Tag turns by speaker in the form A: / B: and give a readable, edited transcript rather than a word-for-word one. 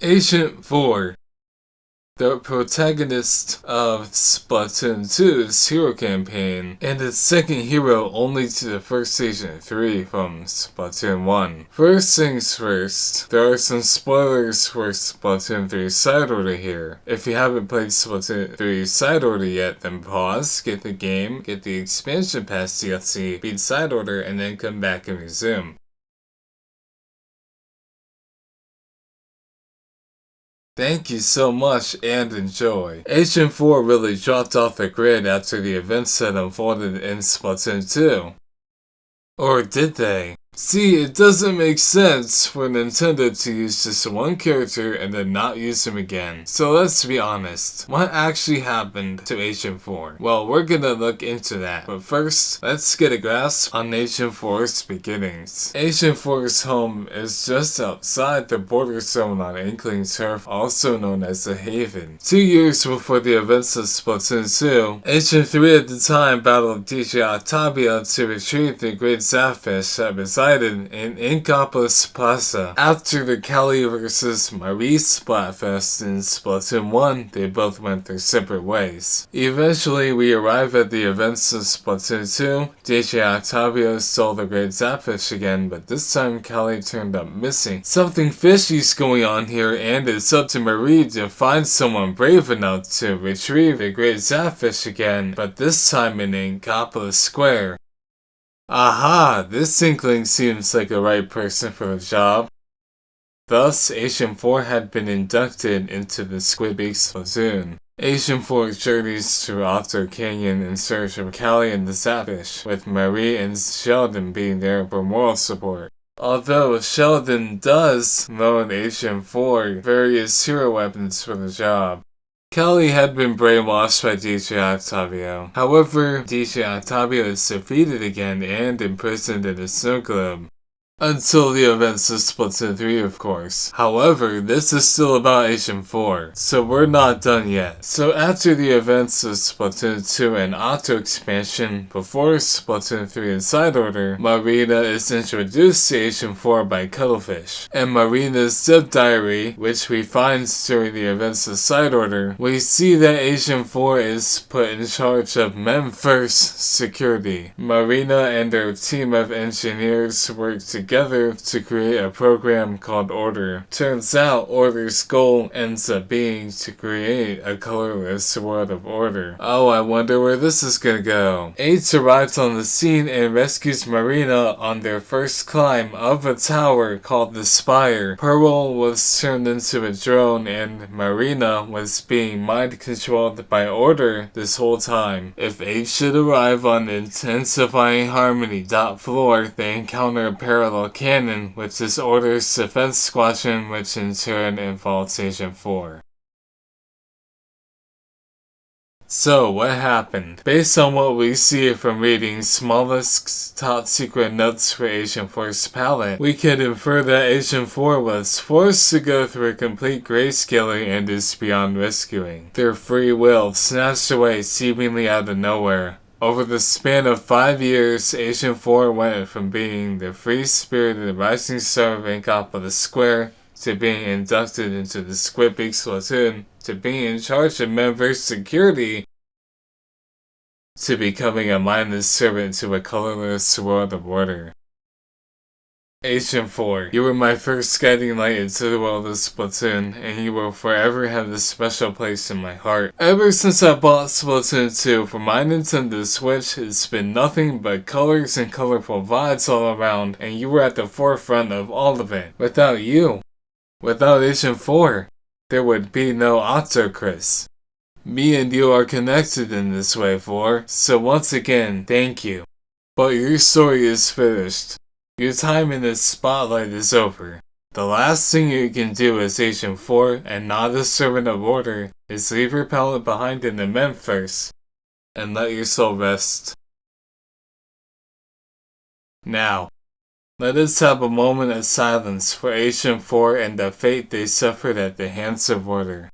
A: Agent 4, the protagonist of Splatoon 2's hero campaign, and its second hero only to the first Agent 3 from Splatoon 1. First things first, there are some spoilers for Splatoon 3 Side Order here. If you haven't played Splatoon 3 Side Order yet, then pause, get the game, get the expansion pass DLC, beat Side Order, and then come back and resume. Thank you so much and enjoy. Agent 4 really dropped off the grid after the events that unfolded in Splatoon 2. Or did they? See, it doesn't make sense for Nintendo to use just one character and then not use him again. So let's be honest, what actually happened to Agent 4? Well, we're gonna look into that, but first, let's get a grasp on Agent 4's beginnings. Agent 4's home is just outside the border zone on Inkling Turf, also known as the Haven. 2 years before the events of Splatoon 2, Agent 3 at the time battled DJ Octavia to retrieve the Great Zapfish that resided in Inkopolis Plaza. After the Callie vs. Marie Splatfest in Splatoon 1, they both went their separate ways. Eventually, we arrive at the events of Splatoon 2. DJ Octavia stole the Great Zapfish again, but this time Callie turned up missing. Something fishy's going on here, and it's up to Marie to find someone brave enough to retrieve the Great Zapfish again, but this time in Inkopolis Square. Aha, this Inkling seems like the right person for the job. Thus, Agent 4 had been inducted into the Squidbeaks platoon. Agent 4 journeys through Octo Canyon in search of Callie and the Zapfish, with Marie and Sheldon being there for moral support. Although Sheldon does loan Agent 4 various hero weapons for the job. Callie had been brainwashed by DJ Octavio. However, DJ Octavio is defeated again and imprisoned in a snow globe. Until the events of Splatoon 3, of course. However, this is still about Agent 4, so we're not done yet. So after the events of Splatoon 2 and Octo expansion, before Splatoon 3 in Side Order, Marina is introduced to Agent 4 by Cuttlefish. In Marina's dev diary, which we find during the events of Side Order, we see that Agent 4 is put in charge of Men First security. Marina and her team of engineers work together to create a program called Order. Turns out Order's goal ends up being to create a colorless world of order. Oh, I wonder where this is gonna go. Eight arrives on the scene and rescues Marina on their first climb of a tower called the Spire. Pearl was turned into a drone and Marina was being mind controlled by Order this whole time. If 8 should arrive on Intensifying Harmony floor, they encounter a parallel cannon, which is Order's defense squadron, which in turn involves Agent 4. So, what happened? Based on what we see from reading Smollett's top secret notes for Agent 4's palette, we can infer that Agent 4 was forced to go through a complete grayscaling and is beyond rescuing. Their free will snatched away seemingly out of nowhere. Over the span of 5 years, Agent 4 went from being the free-spirited rising star of Inkopolis Square to being inducted into the Squidbeaks platoon to being in charge of members' security to becoming a mindless servant to a colorless world of order. Agent 4, you were my first guiding light into the world of Splatoon, and you will forever have this special place in my heart. Ever since I bought Splatoon 2 for my Nintendo Switch, it's been nothing but colors and colorful vibes all around, and you were at the forefront of all of it. Without you, without Agent 4, there would be no Octocris. Me and you are connected in this way, 4, so once again, thank you. But your story is finished. Your time in the spotlight is over. The last thing you can do as Agent 4 and not a servant of Order is leave your palette behind in the Men First and let your soul rest. Now, let us have a moment of silence for Agent 4 and the fate they suffered at the hands of Order.